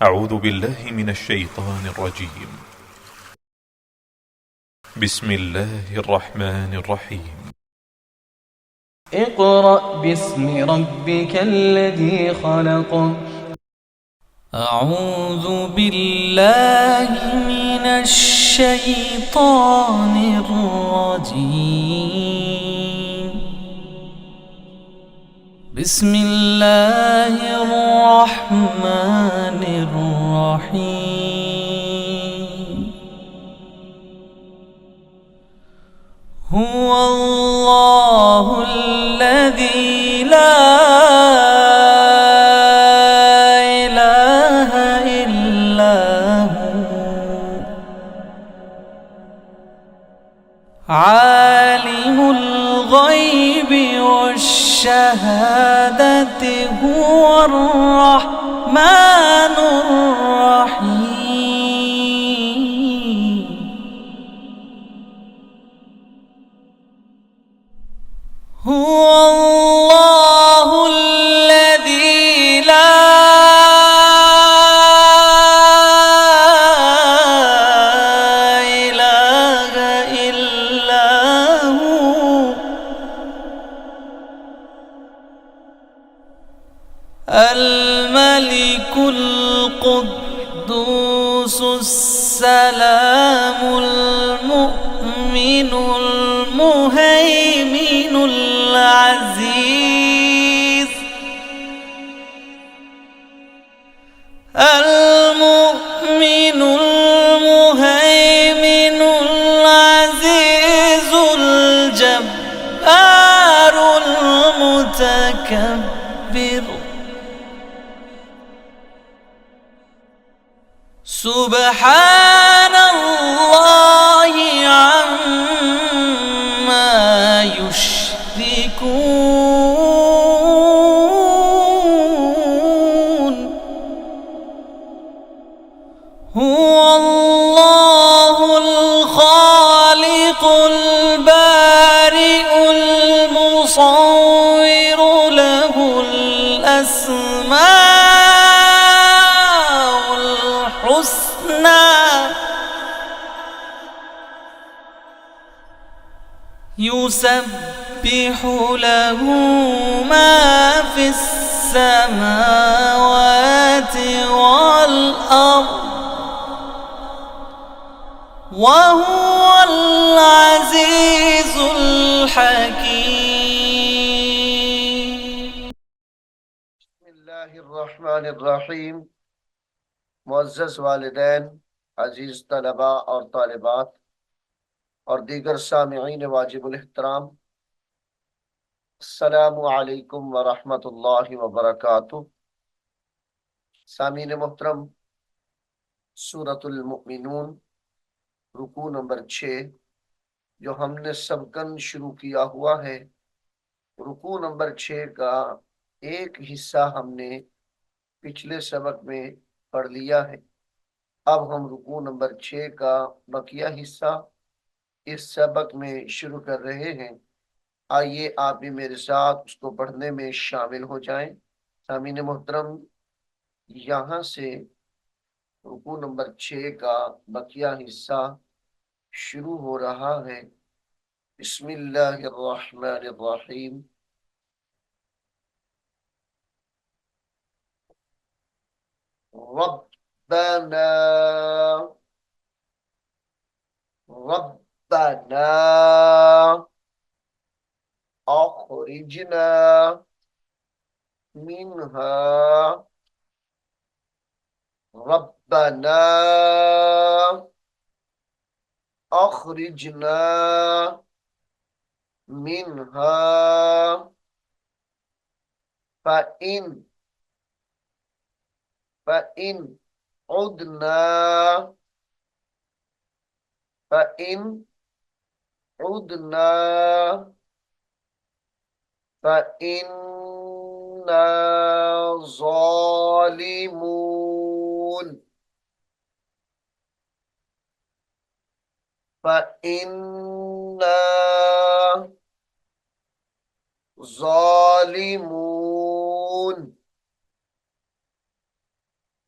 أعوذ بالله من الشيطان الرجيم. بسم الله الرحمن الرحيم. اقرأ باسم ربك الذي خلق. أعوذ بالله من الشيطان الرجيم. بسم الله الرحمن الرحيم. هو الله الذي لا إله إلا هو عالم الغيب والشهادة هو الرحمن الرحيم. هو الله الذي لا إله إلا هو الملك القدوس السلام المؤمن المهيمن العزيز المؤمن المهيمن العزيز الجبار المتكبر. سبحان الله عما يشركون. هو الله الخالق البارئ المصور له الأسماء الحسنى يسبح له ما في السماوات والأرض وهو العزيز الحكيم. بسم الله الرحمن الرحیم. معزز والدین، عزیز طلباء اور طالبات اور دیگر سامعین واجب الاحترام، السلام علیکم ورحمۃ اللہ وبرکاتہ. سامعین محترم، سورۃ المؤمنون رکوع نمبر 6 جو ہم نے سبقاً شروع کیا ہوا ہے، رکوع نمبر 6 کا ایک حصہ ہم نے پچھلے سبق میں پڑھ لیا ہے. اب ہم رکوع نمبر 6 کا بقیہ حصہ اس سبق میں شروع کر رہے ہیں. آئیے آپ بھی میرے ساتھ اس کو پڑھنے میں شامل ہو جائیں. سامعین محترم، یہاں سے رکوع نمبر 6 کا بقیہ حصہ شروع ہو رہا ہے. بسم اللہ الرحمن الرحیم. ربنا ربنا أخرجنا منها ربنا أخرجنا منها فإن عدنا فإن فإنا ظالمون فإنا ظالمون.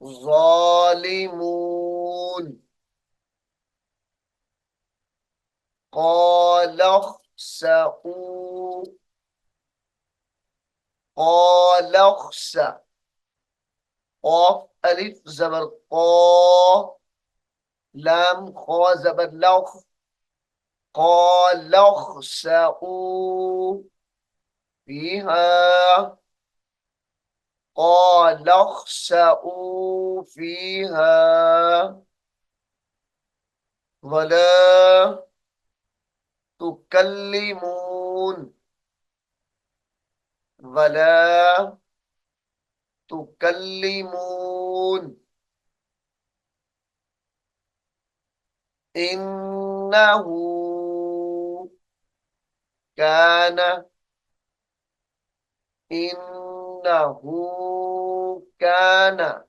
ظالمون. قال اخسئوا. قال اخسأ. قاف ألف زبر قا. لام خا زبر لخ. قال اخسئوا فيها. قال اخسئوا فيها ولا تكلمون. ولا تكلمون. إنه كان. إنه كان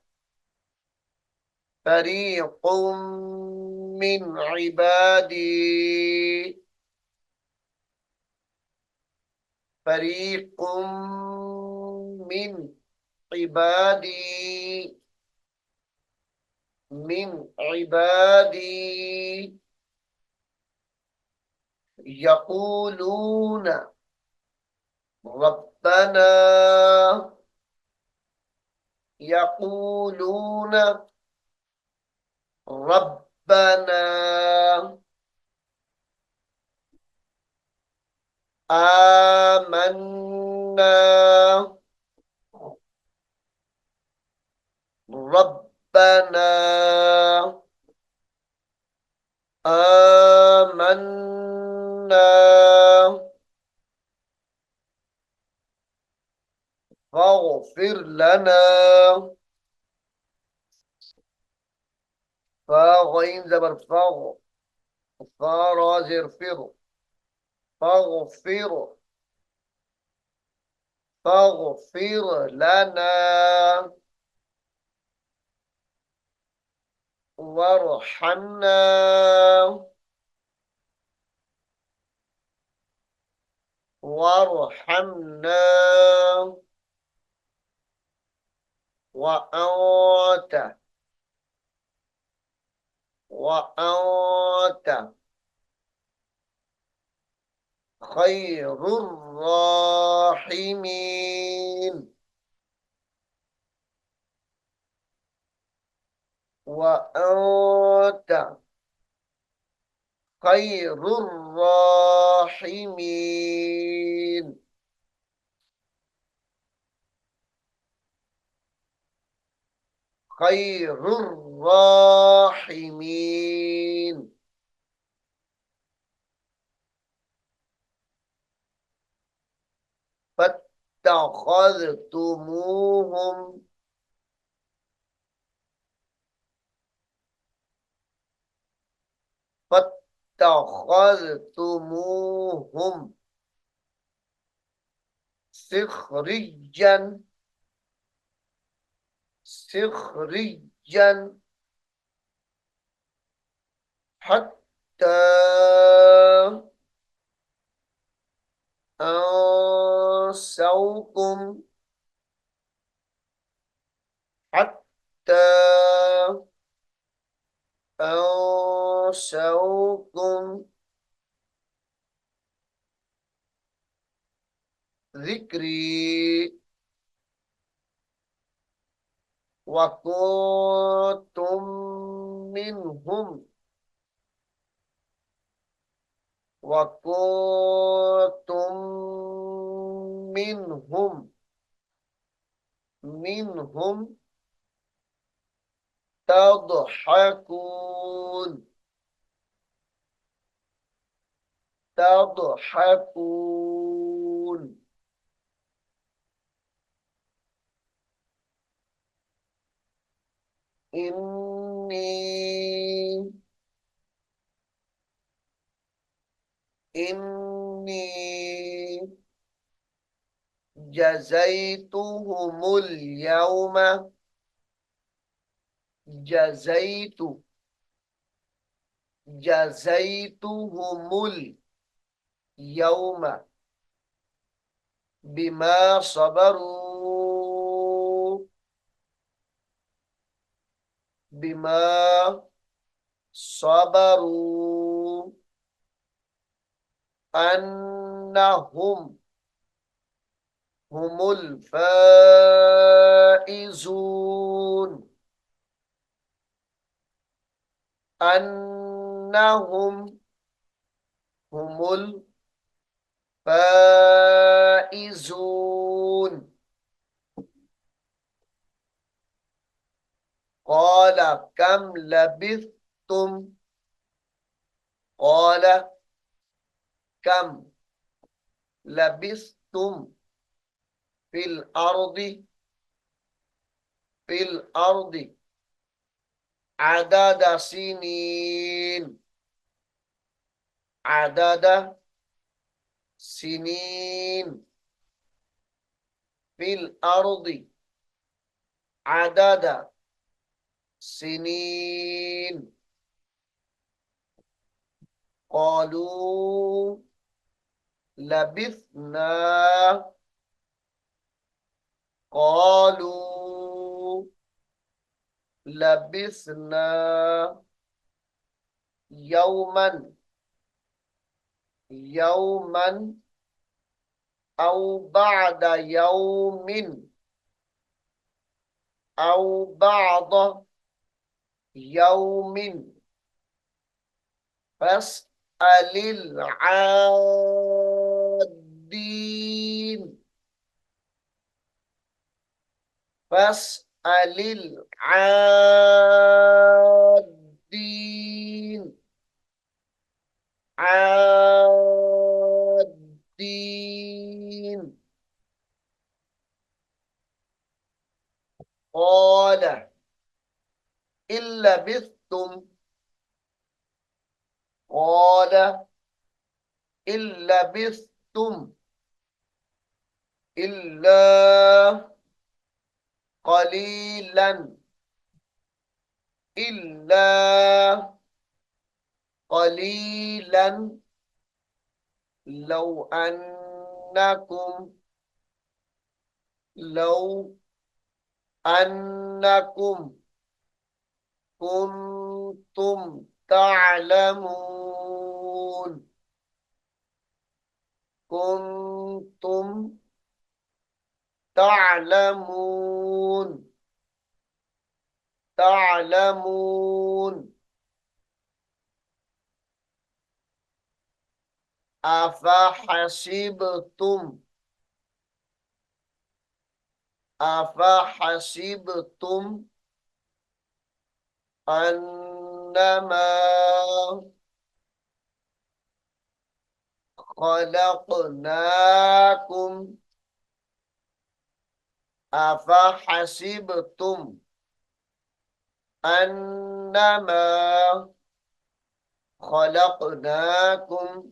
فريق من عبادي. فريق من عبادي. من عبادي يقولون ربنا. يقولون ربنا آمنا. ربنا آمنا فاغفر لنا. فاغين زبر فاغ. فرازر فر. فاغفر. فاغفر لنا وارحمنا وارحمنا وأنت. وأنت خير الراحمين. وأنت خير الراحمين. خير الراحمين. فاتخذتموهم. فاتخذتموهم سخريا. سخريا حتى أنسوكم. حتى أنسوكم ذكري وكنتم منهم. وكنتم منهم. منهم تضحكون. تضحكون. إني. إني جزيتهم اليوم. جزيت. جزيتهم اليوم بما صبروا. बिमा सबरू अन्नहुम हुमुल फाइजून अन्नहुम हुमुल फाइजून قال كم لبثتم قال كم لبثتم في الأرض عدد سنين عدد سنين في الأرض عدد سنين قالوا لبثنا قالوا لبثنا يوما أو بعد يوم أو بعض يوم فاسأل العادين فاسأل العادين عادين قال إن لبثتم قال إن لبثتم إلا قليلا إلا قليلا لو أنكم كنتم تعلمون كنتم تعلمون تعلمون أفحسبتم أنما خلقناكم أفحسبتم أنما خلقناكم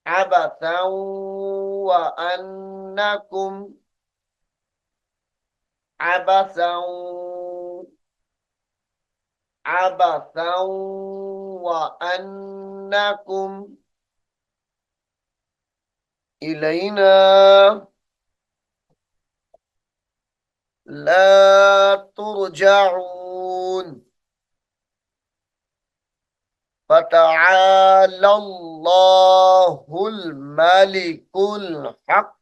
عبثا وأنكم عبثا وأنكم إلينا لا ترجعون فتعالى الله الملك الحق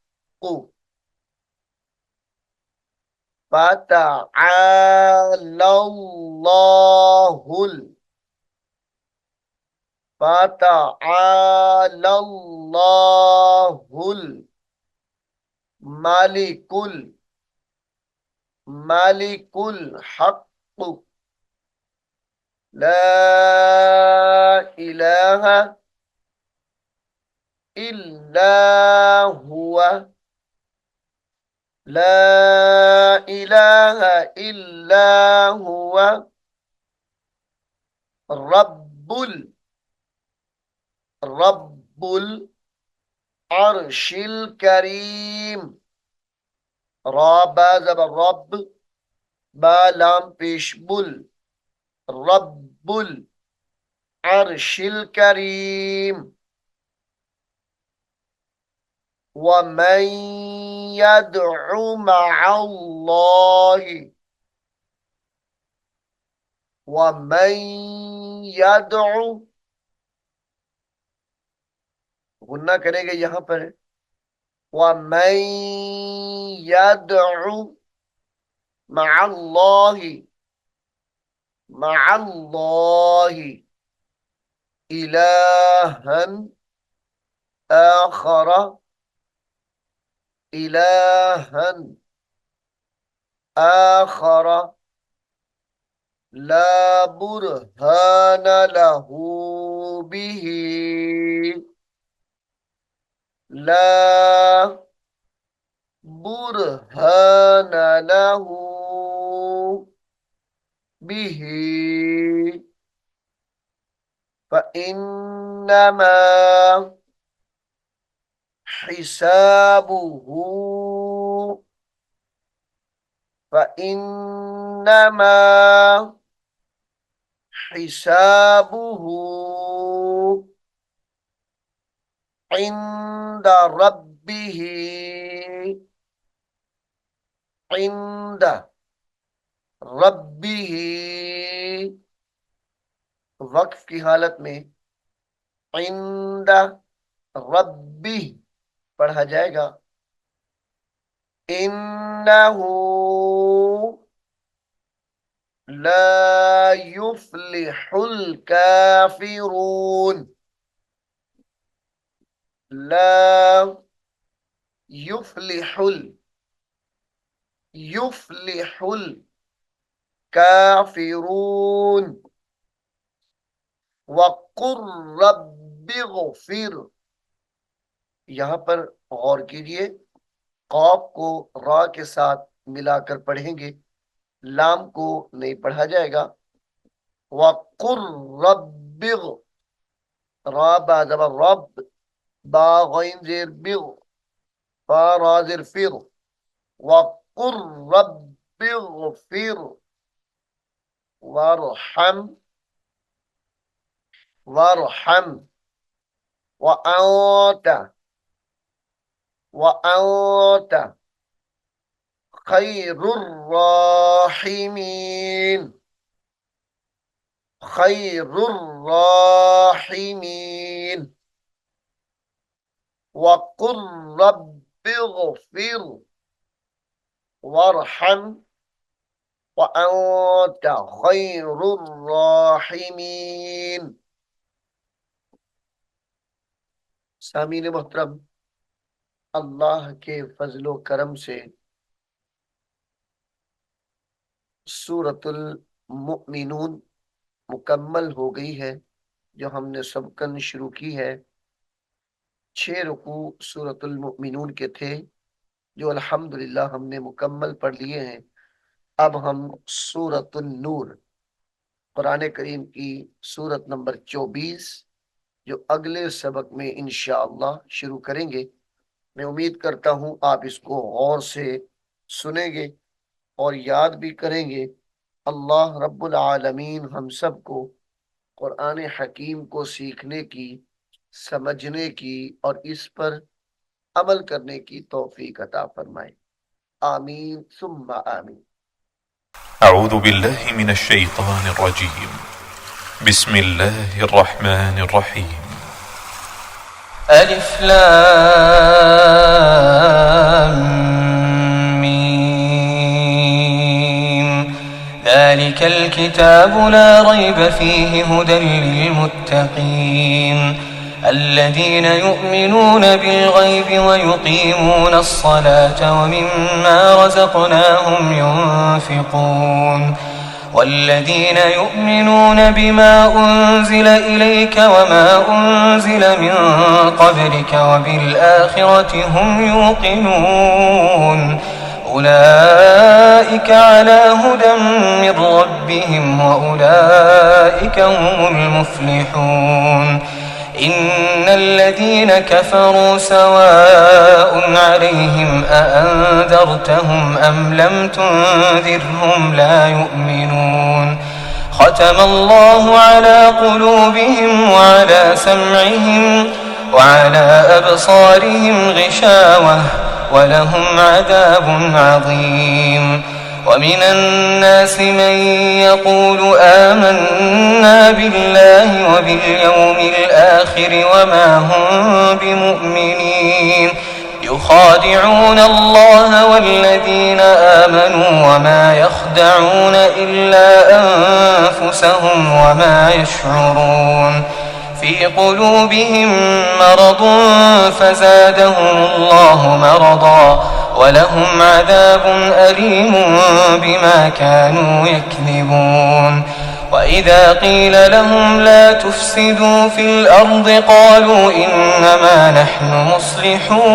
فتعالى الله الملك الحق لا إله إلا هو لا إله إلا هو رب العرش الكريم رب زبر رب با لام پیش بل رب العرش الكريم ومن यदउ मअल्लाहि व मन यदउ, गुन्ना करेंगे यहां पर, व मन यदउ मअल्लाहि मअल्लाहि इलाहन आखर इलाहन आखर ला बुरहान लहू बिही ला बुरहान लहू बिही फइन्नमा हिसाबुहु फइन्नमा हिसाबुहु इंद रब्बिही इंद रब्बिही, वक्फ की हालत में इंद रब्बी पढ़ा जाएगा। इन्नहु ला युफ्लिहुल काफिरून ला युफ्लिहुल युफ्लिहुल काफिरून वक़ुर रब्बिग़फिर, यहां पर गौर कीजिए, कॉफ को रा के साथ मिलाकर पढ़ेंगे, लाम को नहीं पढ़ा जाएगा। वक़ुर रब्बिग़, रा बा ज़बर रब, बा गैन ज़ेर बिग़, फा रा ज़ेर फिर, वक़ुर रब्बिग़फिर वरहम वरहम वअंत खैरुर राहिमीन खैरुर राहिमीन वक़ुर रब्बिग़फिर वरहम वअंत खैरुर राहिमीन। सामीन मोहतरम, अल्लाह के फजलो करम से सूरतुल मुमिनून मुकम्मल हो गई है, जो हमने सबकन शुरू की है। 6 रुकू सूरतुल मुमिनून के थे, जो अल्हम्दुलिल्लाह हमने मुकम्मल पढ़ लिए हैं। अब हम सूरतुन नूर, कुरान करीम की सूरत नंबर 24, जो अगले सबक में इंशाअल्लाह शुरू करेंगे। मैं उम्मीद करता हूँ आप इसको गौर से सुनेंगे और याद भी करेंगे। अल्लाह रब्बुल आलमीन हम सबको कुरान हकीम को सीखने की, समझने की और इस पर अमल करने की तौफीक अता फरमाए। आमीन सुम्मा आमीन। अऊज़ु बिल्लाहि मिनश शैतानिर रजीम। बिस्मिल्लाहिर रहमानिर रहीम। अलिफ लाम मीम ज़ालिकल किताबु ला रैब फ़ीहि हुदन लिलमुत्तक़ीन الذين يؤمنون بالغيب ويقيمون الصلاة ومما رزقناهم ينفقون والذين يؤمنون بما أنزل إليك وما أنزل من قبلك وبالآخرة هم يوقنون أولئك على هدى من ربهم وأولئك هم المفلحون إن الذين كفروا سواء عليهم أأنذرتهم أم لم تنذرهم لا يؤمنون ختم الله على قلوبهم وعلى سمعهم وعلى أبصارهم غشاوة ولهم عذاب عظيم. ومن الناس من يقول آمنا بالله وباليوم الآخر وما هم بمؤمنين يخادعون الله والذين آمنوا وما يخدعون إلا أنفسهم وما يشعرون. في قلوبهم مرض فزادهم الله مرضا ولهم عذاب أليم بما كانوا يكذبون. وإذا قيل لهم لا تفسدوا في الأرض قالوا إنما نحن مصلحون.